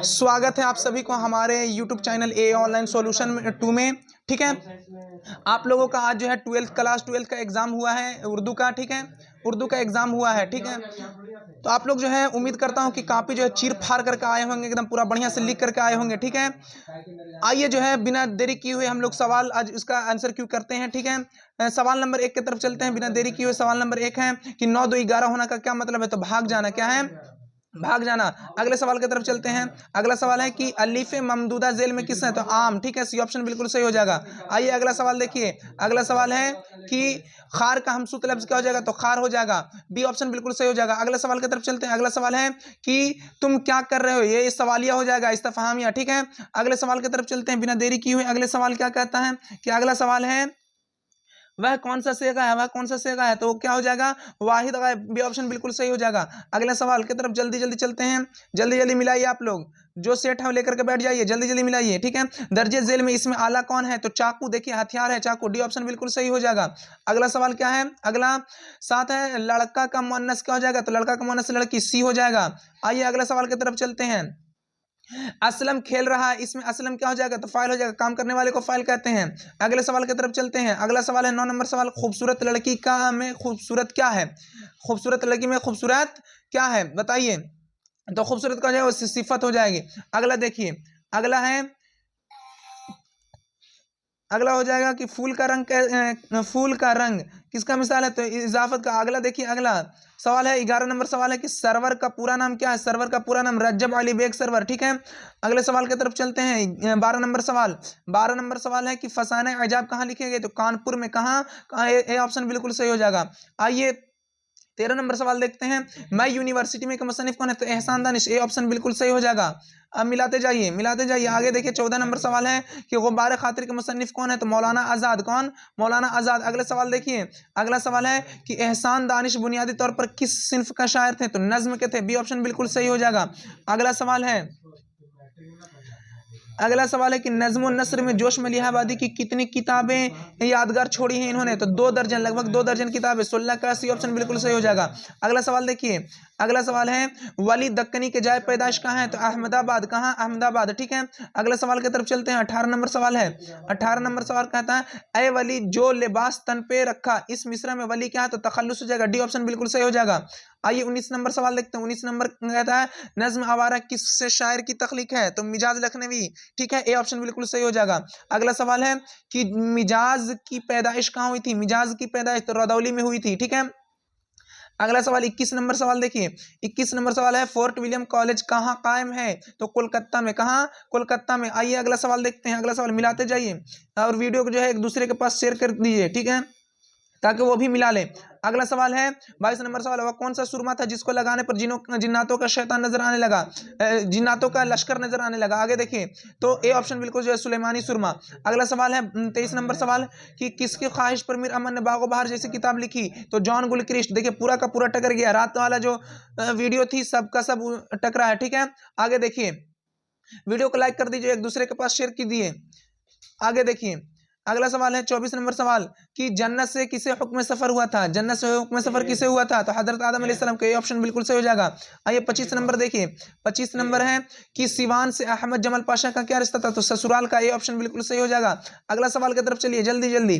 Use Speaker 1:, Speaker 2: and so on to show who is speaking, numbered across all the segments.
Speaker 1: स्वागत है आप सभी को हमारे YouTube चैनल ए ऑनलाइन सॉल्यूशन 2 में। ठीक है, आप लोगों का आज जो है क्लास 12 का एग्जाम हुआ है उर्दू का। ठीक है, उर्दू का एग्जाम हुआ है। ठीक है, तो आप लोग जो है उम्मीद करता हूं कि कापी जो है चीर फाड़ करके आए होंगे, एकदम पूरा बढ़िया से लिख करके आए होंगे। ठीक है, आइए जो है बिना देरी किए हुए हम लोग सवाल आज उसका आंसर क्यों करते हैं। ठीक है, सवाल नंबर 1 की तरफ चलते हैं बिना देरी किए हुए। सवाल नंबर 1 है कि 9 2 11 होना का क्या मतलब है, तो भाग जाना। क्या है? भाग जाना। अगले सवाल की तरफ चलते हैं। अगला सवाल है कि अलीफ ममदूदा जेल में किस है, तो आम। ठीक है, सी ऑप्शन बिल्कुल सही हो जाएगा। आइए अगला सवाल देखिए। अगला सवाल है कि खार का हमसुत लफ्ज क्या हो जाएगा, तो खार हो जाएगा। बी ऑप्शन बिल्कुल सही हो जाएगा। अगला सवाल की तरफ चलते हैं। अगला सवाल है कि तुम क्या कर रहे हो, ये सवालिया हो जाएगा, इस्तफहामिया। ठीक है, अगले सवाल की तरफ चलते हैं बिना देरी किए हुए। अगले सवाल क्या कहता है कि अगला सवाल है वह कौन सा सेगा है, वह कौन सा सेगा है, तो वो क्या हो जाएगा, वाहिद गायब। बी ऑप्शन बिल्कुल सही हो जाएगा। अगले सवाल की तरफ जल्दी जल्दी चलते हैं। जल्दी जल्दी मिलाइए, आप लोग जो सेट है वो लेकर के बैठ जाइए, जल्दी जल्दी मिलाइए। ठीक है, दर्जे जेल में इसमें आला कौन है, तो चाकू। देखिए हथियार है चाकू। डी ऑप्शन बिल्कुल सही हो जाएगा। अगला सवाल क्या है, अगला 7 है लड़का का मुअन्नस क्या हो जाएगा, तो लड़का का मुअन्नस लड़की, सी हो जाएगा। आइए अगला सवाल की तरफ चलते हैं। असलम खेल रहा है, इसमें असलम क्या हो जाएगा, तो फाइल हो जाएगा। काम करने वाले को फाइल कहते हैं। अगले सवाल की तरफ चलते हैं। अगला सवाल है 9 नंबर सवाल, खूबसूरत लड़की का में खूबसूरत क्या है, खूबसूरत लड़की में खूबसूरत क्या है, बताइए। तो खूबसूरत का जो है सिफत हो जाएगी। अगला देखिए, अगला है, अगला हो जाएगा कि फूल का रंग किसका मिसाल है, तो इजाफत का। अगला देखिए, अगला सवाल है 11 नंबर सवाल है कि सरवर का पूरा नाम क्या है, सरवर का पूरा नाम रज्जब अली बेग सरवर। ठीक है, अगले सवाल की तरफ चलते हैं। 12 नंबर सवाल, 12 नंबर सवाल है कि फसाने अजाब कहाँ लिखे गए, तो कानपुर में। कहाँ? ए ऑप्शन बिल्कुल सही हो जाएगा। आइए 13 नंबर सवाल देखते हैं। मैं यूनिवर्सिटी में का मुसन्निफ कौन है, तो एहसान दानिश। ए ऑप्शन बिल्कुल सही हो जाएगा। अब मिलाते जाइए मिलाते जाइए। आगे देखिए 14 नंबर सवाल है कि गुब्बारे खातिर के मुसन्निफ कौन है, तो मौलाना आज़ाद। कौन? मौलाना आज़ाद। अगले सवाल देखिए। अगला सवाल है कि एहसान दानिश बुनियादी तौर पर किस सिन्फ का शायर थे, तो नज्म के थे। बी ऑप्शन बिल्कुल सही हो जाएगा। अगला सवाल है, अगला सवाल है कि नज्म नस्र में जोश मलिहाबादी की कितनी किताबें यादगार छोड़ी हैं इन्होंने, तो 2 दर्जन, लगभग 2 दर्जन किताबें, 16 का। सी ऑप्शन बिल्कुल सही हो जाएगा। अगला सवाल देखिए। अगला सवाल है वली दक्कनी के जाय पैदाइश कहाँ है, तो अहमदाबाद। कहाँ? अहमदाबाद। ठीक है, अगले सवाल की तरफ चलते हैं। 18 नंबर सवाल है। 18 नंबर सवाल कहता है ए वली जो लिबास तन पे रखा, इस मिसरा में वली क्या है, तो तखल्लुस हो जाएगा। डी ऑप्शन बिल्कुल सही हो जाएगा। आइए 19 नंबर सवाल देखते हैं। 19 नंबर कहता है नज्म आवारा किस शायर की तख्लीक है, तो मिजाज लखनवी। ठीक है, ए ऑप्शन बिल्कुल सही हो जाएगा। अगला सवाल है कि मिजाज की पैदाइश कहाँ हुई थी, मिजाज की पैदाइश तो रदौली में हुई थी। ठीक है, अगला सवाल 21 नंबर सवाल देखिए। 21 नंबर सवाल है फोर्ट विलियम कॉलेज कहाँ कायम है, तो कोलकाता में। कहाँ? कोलकाता में। आइए अगला सवाल देखते हैं। अगला सवाल मिलाते जाइए और वीडियो को जो है एक दूसरे के पास शेयर कर दीजिए। ठीक है, ताकि वो भी मिला ले। अगला सवाल है 22 नंबर सवाल, वह कौन सा सुरमा था जिसको लगाने पर जिन्नातों का शैतान नजर आने लगा, जिन्नातों का लश्कर नजर आने लगा। आगे देखिए, तो ए ऑप्शन बिल्कुल जो है सुलेमानी सुरमा। अगला सवाल है 23 नंबर सवाल कि किसकी ख्वाहिश पर मीर अमन ने बागो बहार जैसी किताब लिखी, तो जॉन गुलक्रिस्ट। देखिए पूरा का पूरा टकर गया, रात वाला जो वीडियो थी सबका सब टकरा है। ठीक है, आगे देखिए, वीडियो को लाइक कर दीजिए, एक दूसरे के पास शेयर कीजिए। आगे देखिए, अगला सवाल है 24 नंबर सवाल कि जन्नत से किसे हुक्म सफर हुआ था, जन्नत से हुक्म सफर किसे हुआ था, तो हजरत आदम अलैहिस्सलाम के। ऑप्शन बिल्कुल सही हो जाएगा। आइए 25 नंबर देखिए। 25 नंबर है कि सिवान से अहमद जमल पाशा का क्या रिश्ता था, तो ससुराल का। ये ऑप्शन बिल्कुल सही हो जाएगा। अगला सवाल की तरफ चलिए जल्दी जल्दी।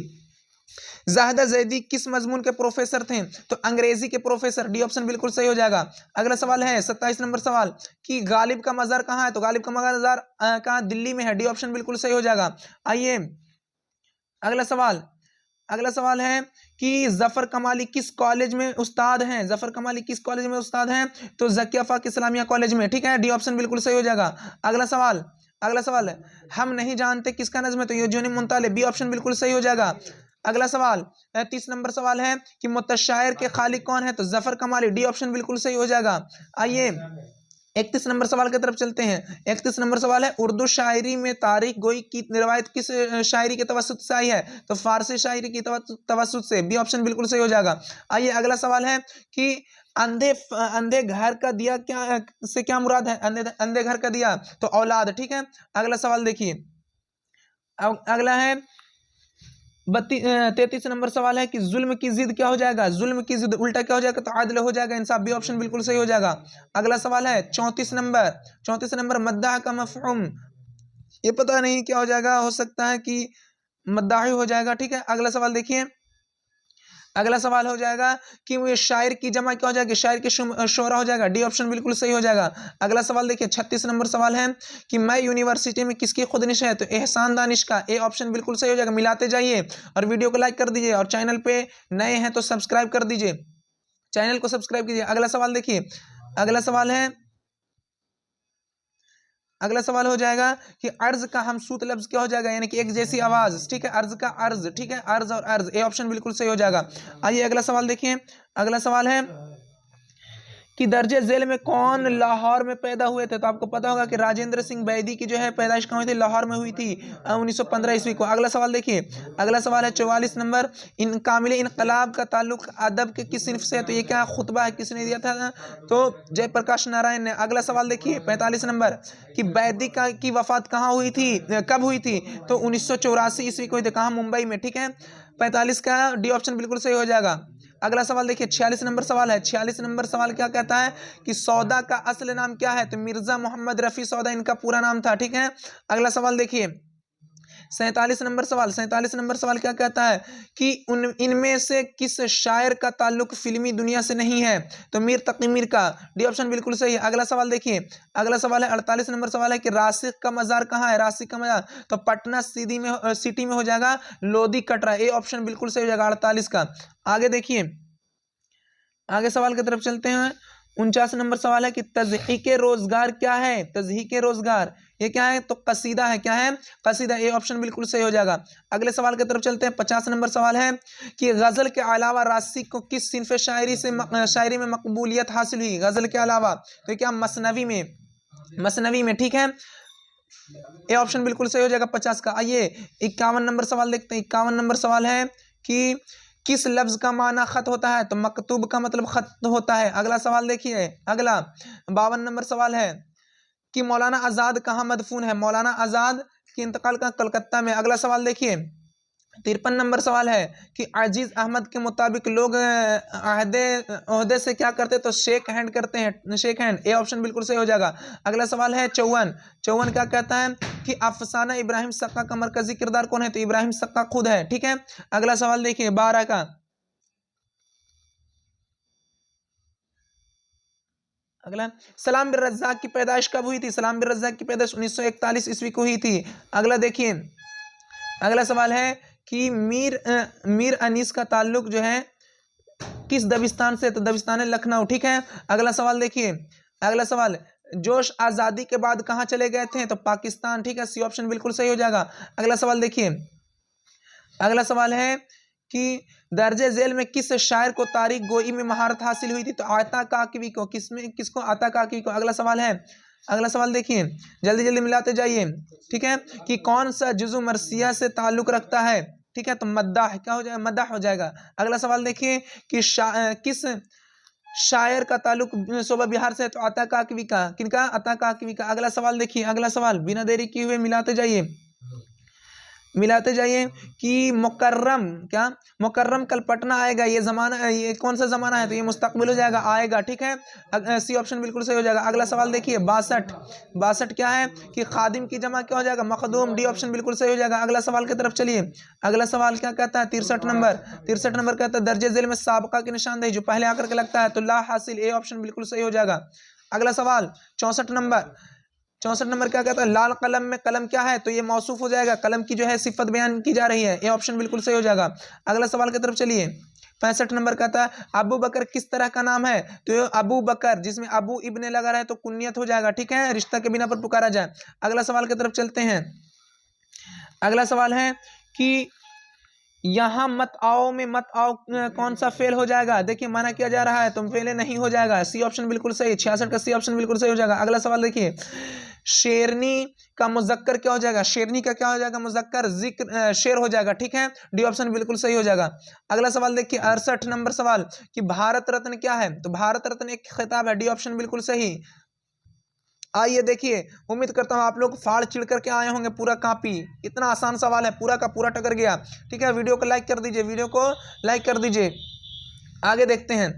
Speaker 1: जाहिदा जैदी किस मजमून के प्रोफेसर थे, तो अंग्रेजी के प्रोफेसर। डी ऑप्शन बिल्कुल सही हो जाएगा। अगला सवाल है 27 नंबर सवाल कि गालिब का मजार कहाँ है, तो गालिब का मजार कहाँ? दिल्ली में है। डी ऑप्शन बिल्कुल सही हो जाएगा। आइए अगला सवाल। अगला सवाल है कि जफर कमाली किस कॉलेज में उस्ताद हैं, जफर कमाली किस कॉलेज में उस्ताद हैं, तो ज़किया फ़ाक इस्लामिया कॉलेज में। ठीक है, डी ऑप्शन बिल्कुल सही हो जाएगा। अगला सवाल, अगला सवाल है हम नहीं जानते किसका नज़्म है, तो युजूनी मुंतालिब। बी ऑप्शन बिल्कुल सही हो जाएगा। अगला सवाल 30 नंबर सवाल है कि मुतशायर के खालिक कौन है, तो जफर कमाली। डी ऑप्शन बिल्कुल सही हो जाएगा। आइए 31 नंबर सवाल की तरफ चलते हैं। 31 नंबर सवाल है उर्दू शायरी में तारीख गोई की रिवायत किस शायरी के तवस्सुत से आई है, तो फारसी शायरी की तवस्सुत से। बी ऑप्शन बिल्कुल सही हो जाएगा। आइए अगला सवाल है कि अंधे अंधे घर का दिया क्या से क्या मुराद है, अंधे घर का दिया तो औलाद। ठीक है, अगला सवाल देखिए। अगला है 33 नंबर सवाल है कि जुल्म की जिद क्या हो जाएगा, जुल्म की जिद उल्टा क्या हो जाएगा, तो आदिल हो जाएगा, इंसाफ भी ऑप्शन बिल्कुल सही हो जाएगा। अगला सवाल है 34 नंबर मद्दाह का मफहूम, ये पता नहीं क्या हो जाएगा, हो सकता है कि मद्दाही हो जाएगा, ठीक है। अगला सवाल देखिए, अगला सवाल हो जाएगा कि वो शायर की जमा क्या हो जाएगी, शायर के शोरा हो जाएगा, डी ऑप्शन बिल्कुल सही हो जाएगा। अगला सवाल देखिए 36 नंबर सवाल है कि मैं यूनिवर्सिटी में किसकी खुदनिश है, तो एहसान दानिश का, ए ऑप्शन बिल्कुल सही हो जाएगा। मिलाते जाइए और वीडियो को लाइक कर दीजिए और चैनल पे नए हैं तो सब्सक्राइब कर दीजिए, चैनल को सब्सक्राइब कीजिए। अगला सवाल देखिए, अगला सवाल है, अगला सवाल हो जाएगा कि अर्ज का हमसूत लफ्ज क्या हो जाएगा, यानी कि एक जैसी आवाज, ठीक है, अर्ज का अर्ज, ठीक है, अर्ज और अर्ज, ए ऑप्शन बिल्कुल सही हो जाएगा। आइए अगला सवाल देखिए, अगला सवाल है कि दर्जे झेल में कौन लाहौर में पैदा हुए थे, तो आपको पता होगा कि राजेंद्र सिंह बैदी की जो है पैदाइश कहाँ हुई थी, लाहौर में हुई थी 1915 ईस्वी को। अगला सवाल देखिए, अगला सवाल है 44 नंबर, इन कामिल इनकलाब का ताल्लुक अदब के किस सिनफ से है, तो ये क्या खुतबा है, किसने दिया था, तो जयप्रकाश नारायण ने। अगला सवाल देखिए 45 नंबर कि बैदी का की वफात कहाँ हुई थी, कब हुई थी, तो 1984 ईस्वी को हुई थी, कहाँ, मुंबई में, ठीक है। 45 का डी ऑप्शन बिल्कुल सही हो जाएगा। अगला सवाल देखिए 46 नंबर सवाल है, 46 नंबर सवाल क्या कहता है कि सौदा का असल नाम क्या है, तो मिर्जा मोहम्मद रफी सौदा इनका पूरा नाम था, ठीक है। अगला सवाल देखिए 47 नंबर सवाल, 47 नंबर सवाल क्या कहता है कि इनमें से किस शायर का ताल्लुक फिल्मी दुनिया से नहीं है, तो मीर तकी मीर का, डी ऑप्शन बिल्कुल सही है। अगला सवाल देखिए, अगला सवाल है 48 नंबर सवाल है कि राशिक का मजार कहाँ है, राशिक का मजार, तो पटना सिटी में हो जाएगा, लोधी कटरा, ए ऑप्शन बिल्कुल सही हो जाएगा 48 का। आगे देखिए, आगे सवाल की तरफ चलते हैं। 49 नंबर सवाल है कि तज़हीक रोजगार क्या है, तज़हीक रोजगार ये क्या है, तो कसीदा है, क्या है, कसीदा, ए ऑप्शन बिल्कुल सही हो जाएगा। अगले सवाल की तरफ चलते हैं। 50 नंबर सवाल है कि गजल के अलावा राशि को किस सिनफ शायरी में मकबूलियत हासिल हुई, गजल के अलावा, तो क्या, मसनवी में, मसनवी में, ठीक है, ए ऑप्शन बिल्कुल सही हो जाएगा 50 का। आइए 51 नंबर सवाल देखते हैं। 51 नंबर सवाल है कि किस लफ्ज का माना खत होता है, तो मकतूब का मतलब खत होता है। अगला सवाल देखिए, अगला 52 नंबर सवाल है कि मौलाना आजाद कहाँ मदफून है, मौलाना आजाद की इंतकाल का कलकत्ता में। अगला सवाल देखिए 53 नंबर सवाल है कि अजीज अहमद के मुताबिक लोग ओहदे से क्या करते, तो शेक हैंड करते हैं, शेक हैंड, ए ऑप्शन बिल्कुल सही हो जाएगा। अगला सवाल है 54 क्या कहता है कि अफसाना इब्राहिम सक्का का मरकजी किरदार कौन है, तो इब्राहिम सक्का खुद है, ठीक है। अगला सवाल देखिए 12 का, अगला, सलाम बिन रज्जाक की पैदाइश कब हुई थी, सलाम बिन रज्जाक की पैदाइश 1941 ईस्वी को हुई थी। अगला देखिए, अगला सवाल है कि मीर अनीस का ताल्लुक जो है किस दबिस्तान से, तो दबिस्तान लखनऊ, ठीक है। अगला सवाल देखिए, अगला सवाल, जोश आजादी के बाद कहां चले गए थे, तो पाकिस्तान, ठीक है, सी ऑप्शन बिल्कुल सही हो जाएगा। अगला सवाल देखिए, अगला सवाल है कि दर्जे झेल में किस शायर को तारीख गोई में महारत हासिल हुई थी, तो आता काकवी को, किसको, आता काकवी को। अगला सवाल है, अगला सवाल देखिए, जल्दी जल्दी मिलाते जाइए, ठीक है, कि कौन सा जुज़ु मरसिया से ताल्लुक रखता है, ठीक है, तो मद्दाह क्या हो जाएगा, मद्दाह हो जाएगा। अगला सवाल देखिए कि किस शायर का ताल्लुक सोबा बिहार से है, तो आता काकवी का, किनका, आता काकवी का। अगला सवाल देखिए, अगला सवाल बिना देरी किए हुए मिलाते जाइए, मिलाते जाइए कि मुकर्रम, क्या, मुकर्रम कल पटना आएगा, ये जमाना, ये कौन सा जमाना है, तो ये मुस्तकबिल हो जाएगा, आएगा, ठीक है, सी ऑप्शन बिल्कुल सही हो जाएगा। अगला सवाल देखिए 62 क्या है कि खादिम की जमा क्या हो जाएगा, मखदूम, डी ऑप्शन बिल्कुल सही हो जाएगा। अगला सवाल की तरफ चलिए, अगला सवाल क्या कहता है 63 नंबर कहता है दर्जे झेल में साबका की निशानदेही जो पहले आकर के लगता है, तो ला हासिल, ए ऑप्शन बिल्कुल सही हो जाएगा। अगला सवाल 64 नंबर क्या कहता है, लाल कलम में कलम क्या है, तो ये मौसूफ हो जाएगा, कलम की जो है सिफत बयान की जा रही है, ये ऑप्शन बिल्कुल सही हो जाएगा। अगला सवाल की तरफ चलिए 65 नंबर कहता है अबू बकर किस तरह का नाम है, तो अबू बकर जिसमें अबू इब्ने लगा रहा है तो कुनियत हो जाएगा, ठीक है, रिश्ता के बिना पर पुकारा जाए। अगला सवाल की तरफ चलते हैं। अगला सवाल है कि यहाँ मत आओ में मत आओ कौन सा फेल हो जाएगा, देखिए माना किया जा रहा है, तुम फेल नहीं हो जाएगा, सी ऑप्शन बिल्कुल सही, 66 का सी ऑप्शन बिल्कुल सही हो जाएगा। अगला सवाल देखिए, शेरनी का मुजक्कर क्या हो जाएगा, शेरनी का क्या हो जाएगा, मुजक्कर, जिक्र, शेर हो जाएगा, ठीक है, डी ऑप्शन बिल्कुल सही हो जाएगा। अगला सवाल देखिए 68 नंबर सवाल कि भारत रत्न क्या है, तो भारत रत्न एक खिताब है, डी ऑप्शन बिल्कुल सही। आइए देखिए, उम्मीद करता हूँ आप लोग फाड़ चिड़ करके आए होंगे पूरा कॉपी। इतना आसान सवाल है, पूरा का पूरा टकर गया। ठीक है, वीडियो को लाइक कर दीजिए, वीडियो को लाइक कर दीजिए। आगे देखते हैं,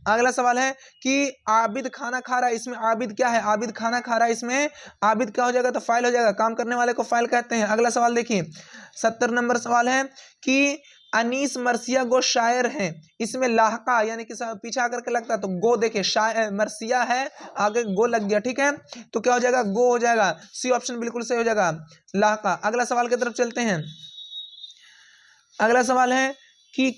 Speaker 1: अगला सवाल है कि आबिद खाना खा रहा है, इसमें आबिद क्या है? आबिद खाना खा रहा है, इसमें आबिद क्या हो जाएगा? तो फाइल हो जाएगा, काम करने वाले को फाइल कहते हैं। अगला सवाल देखिए, 70 नंबर सवाल है कि अनीस मरसिया गो शायर हैं, इसमें लाहका यानी कि पीछे आकर के लगता है तो गो, देखिए शायर मरसिया है, आगे गो लग गया। ठीक है, तो क्या हो जाएगा? गो हो जाएगा। सी ऑप्शन बिल्कुल सही हो जाएगा, लाहका। अगला सवाल की तरफ चलते हैं। अगला सवाल है कि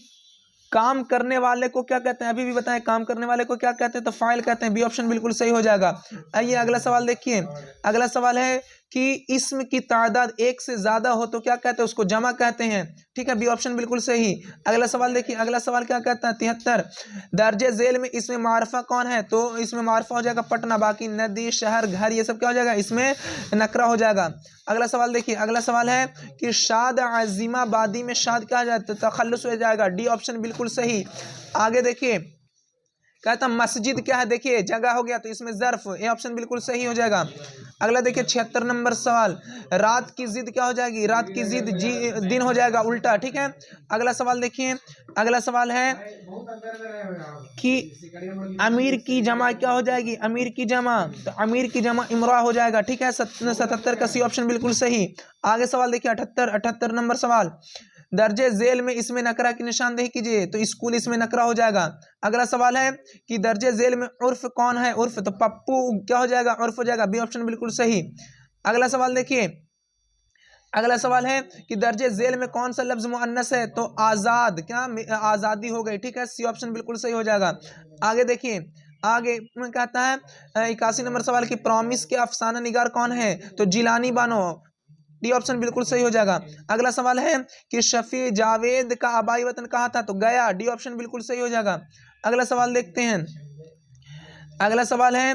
Speaker 1: काम करने वाले को क्या कहते हैं? अभी भी बताएं, काम करने वाले को क्या कहते हैं? तो फाइल कहते हैं। बी ऑप्शन बिल्कुल सही हो जाएगा। आइए अगला सवाल देखिए, अगला सवाल है कि इसम की तादाद एक से ज्यादा हो तो क्या कहते हैं? उसको जमा कहते हैं। ठीक है, बी ऑप्शन बिल्कुल सही। अगला सवाल देखिए, अगला सवाल क्या कहता है? 73 दर्जे झेल में इसमें मारफा कौन है? तो इसमें मारफा हो जाएगा पटना, बाकी नदी शहर घर ये सब क्या हो जाएगा? इसमें नकरा हो जाएगा। अगला सवाल देखिए, अगला सवाल है कि शाद अजीमाबादी में शाद क्या जाता है? तखल्लुस हो जाएगा, डी ऑप्शन बिल्कुल सही। आगे देखिए, कहता मस्जिद क्या है? देखिए जगह हो गया तो इसमें ज़र्फ, ये ऑप्शन बिल्कुल सही हो जाएगा। अगला देखिए 76 नंबर सवाल, रात की जिद क्या हो जाएगी? रात की जिद दिन हो जाएगा उल्टा। ठीक है, अगला सवाल देखिए, अगला सवाल है कि अमीर की जमा क्या हो जाएगी? अमीर की जमा, तो अमीर की जमा इमरा हो जाएगा। ठीक है, 77 का सी ऑप्शन बिल्कुल सही। आगे सवाल देखिए 78 नंबर सवाल, दर्जे झेल में इसमें नकरा की निशानदेही कीजिए, तो स्कूल इसमें नकरा हो जाएगा। अगला सवाल है कि दर्जे झेल में उर्फ कौन है? उर्फ, तो पप्पू क्या हो जाएगा? उर्फ हो जाएगा, बी ऑप्शन बिल्कुल सही। अगला सवाल देखिए, अगला सवाल है कि दर्जे झेल में कौन सा लफ्ज मुअन्नस है? तो आजाद, क्या आजादी हो गई। ठीक है, सी ऑप्शन बिल्कुल सही हो जाएगा। आगे देखिए, आगे में कहता है 81 नंबर सवाल की प्रॉमिस के अफसाना निगार कौन है? तो जिलानी बानो, डी ऑप्शन बिल्कुल सही हो जाएगा। अगला सवाल है कि शफी जावेद का आबाई वतन कहाँ था? तो गया, डी ऑप्शन बिल्कुल सही हो जाएगा। अगला सवाल देखते हैं, अगला सवाल है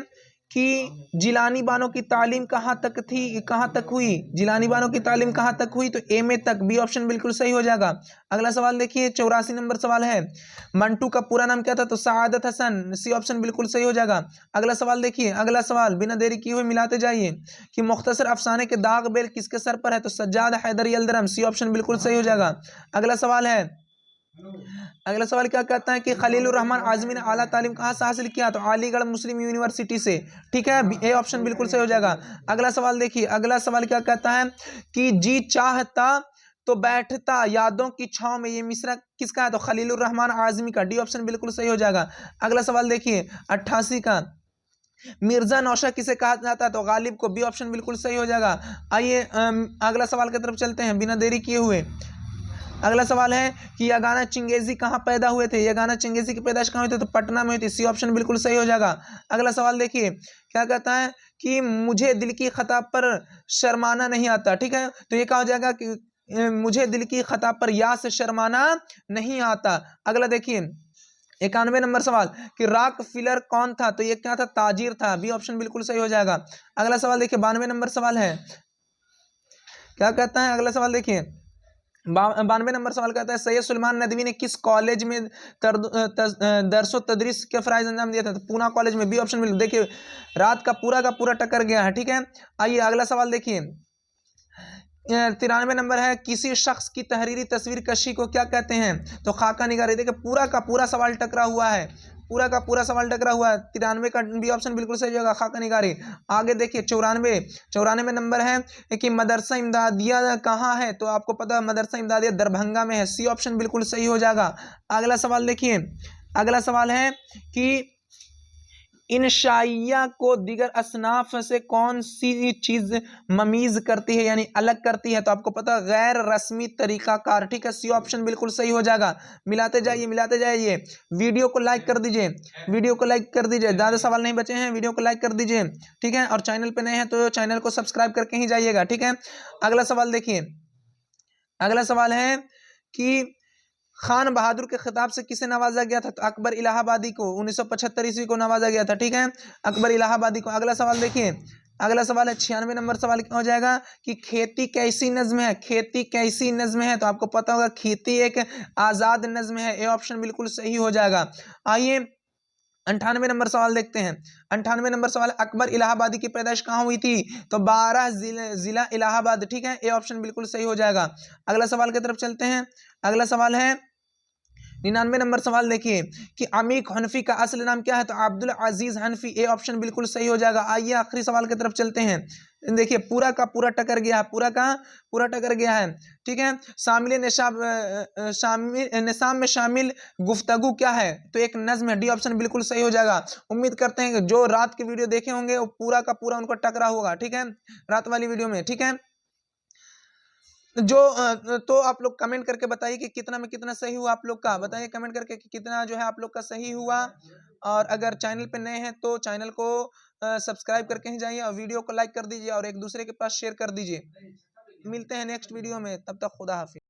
Speaker 1: कि जिलानी बानो की तालीम कहाँ तक थी, कहाँ तक हुई? जिलानी बानो की तालीम कहाँ तक हुई? तो एमए तक, बी ऑप्शन बिल्कुल सही हो जाएगा। अगला सवाल देखिए 84 नंबर सवाल है, मंटू का पूरा नाम क्या था? तो सआदत हसन, सी ऑप्शन बिल्कुल सही हो जाएगा। अगला सवाल देखिए, अगला सवाल बिना देरी किए हुए मिलाते जाइए कि मुख्तसर अफसाने के दाग बेल किसके सर पर है? तो सज्जाद हैदरी यल्दरम, सी ऑप्शन बिल्कुल सही हो जाएगा। अगला सवाल है, अगला सवाल क्या कहता है कि खलीलुर रहमान आजमी ने आला तालीम कहाँ से हासिल किया? तो अलीगढ़ मुस्लिम यूनिवर्सिटी से। ठीक है, ए ऑप्शन बिल्कुल सही हो जाएगा। अगला सवाल देखिए, अगला सवाल क्या कहता है कि जी चाहता तो बैठता यादों की छाव में, ये मिसरा किसका है? तो खलीलुर रहमान आजमी का, डी ऑप्शन बिल्कुल सही हो जाएगा। अगला सवाल देखिए 88 का, मिर्जा नौशा किसे कहा जाता है? तो गालिब को, बी ऑप्शन बिल्कुल सही हो जाएगा। आइए अगला सवाल की तरफ चलते हैं बिना देरी किए हुए। अगला सवाल है कि यगाना चिंगेजी कहाँ पैदा हुए थे? यगाना चिंगेजी की पैदाइश कहाँ हुई थी? तो पटना में हुई थी, सी ऑप्शन बिल्कुल सही हो जाएगा। अगला सवाल देखिए, क्या कहता है कि मुझे दिल की खता पर शर्माना नहीं आता। ठीक है, तो ये क्या हो जाएगा कि मुझे दिल की खता पर या से शर्माना नहीं आता। अगला देखिए 91 नंबर सवाल कि रॉक फिलर कौन था? तो ये क्या था? ताजिर था, बी ऑप्शन बिल्कुल सही हो जाएगा। अगला सवाल देखिए 92 नंबर सवाल है, क्या कहता है? अगला सवाल देखिए 92 नंबर सवाल कहता है सैयद सुलेमान नदवी ने किस कॉलेज में दरसो तदरीस के फराइज अंजाम दिया था? तो पूना कॉलेज में, बी ऑप्शन मिल। देखिए रात का पूरा टक्कर गया है। ठीक है, आइए अगला सवाल देखिए 93 नंबर है, किसी शख्स की तहरीरी तस्वीर कशी को क्या कहते हैं? तो खाका निगारी। देखिए पूरा का पूरा सवाल टकरा हुआ है, पूरा का पूरा सवाल टकरा हुआ है। 93 का बी ऑप्शन बिल्कुल सही होगा, खाका निगारी। आगे देखिए 94 नंबर है कि मदरसा इमदादिया कहाँ है? तो आपको पता है मदरसा इमदादिया दरभंगा में है, सी ऑप्शन बिल्कुल सही हो जाएगा। अगला सवाल देखिए, अगला सवाल है कि इंशाइया को दीगर असनाफ से कौन सी चीज ममीज करती है, यानी अलग करती है? तो आपको पता है गैर रस्मी तरीकाकार। ठीक है, सी ऑप्शन बिल्कुल सही हो जाएगा। मिलाते जाइए, मिलाते जाइए। वीडियो को लाइक कर दीजिए, वीडियो को लाइक कर दीजिए, ज्यादा सवाल नहीं बचे हैं, वीडियो को लाइक कर दीजिए। ठीक है, और चैनल पे नए हैं तो चैनल को सब्सक्राइब करके ही जाइएगा। ठीक है, अगला सवाल देखिए, अगला सवाल है कि खान बहादुर के खिताब से किसे नवाजा गया था? तो अकबर इलाहाबादी को 1975 ईस्वी को नवाजा गया था। ठीक है, अकबर इलाहाबादी को। अगला सवाल देखिए, अगला सवाल है 96 नंबर सवाल क्या हो जाएगा कि खेती कैसी नज्म है? खेती कैसी नज्म है? तो आपको पता होगा खेती एक आजाद नज्म है, ए ऑप्शन बिल्कुल सही हो जाएगा। आइए 98 नंबर सवाल देखते हैं। 98 नंबर सवाल, अकबर इलाहाबादी की पैदाइश कहाँ हुई थी? तो 12 जिला इलाहाबाद, ठीक है, ए ऑप्शन बिल्कुल सही हो जाएगा। अगला सवाल की तरफ चलते हैं। अगला सवाल है 99 नंबर सवाल देखिए कि अमीक हनफी का असल नाम क्या है? तो अब्दुल अजीज हनफी, ए ऑप्शन बिल्कुल सही हो जाएगा। आइए आखिरी सवाल की तरफ चलते हैं। देखिए पूरा का पूरा टकर गया है, पूरा का पूरा टकर गया है, ठीक है। शामिल निसाब में शामिल गुफ्तगू क्या है? तो एक नज्म है, डी ऑप्शन बिल्कुल सही हो जाएगा। उम्मीद करते हैं कि जो रात की वीडियो देखे होंगे वो पूरा का पूरा उनको टकरा होगा, ठीक है, रात वाली वीडियो में, ठीक है। जो तो आप लोग कमेंट करके बताइए कि कितना में कितना सही हुआ आप लोग का, बताइए कमेंट करके कि कितना जो है आप लोग का सही हुआ। और अगर चैनल पे नए हैं तो चैनल को सब्सक्राइब करके ही जाइए और वीडियो को लाइक कर दीजिए और एक दूसरे के पास शेयर कर दीजिए। मिलते हैं नेक्स्ट वीडियो में, तब तक खुदा हाफिज।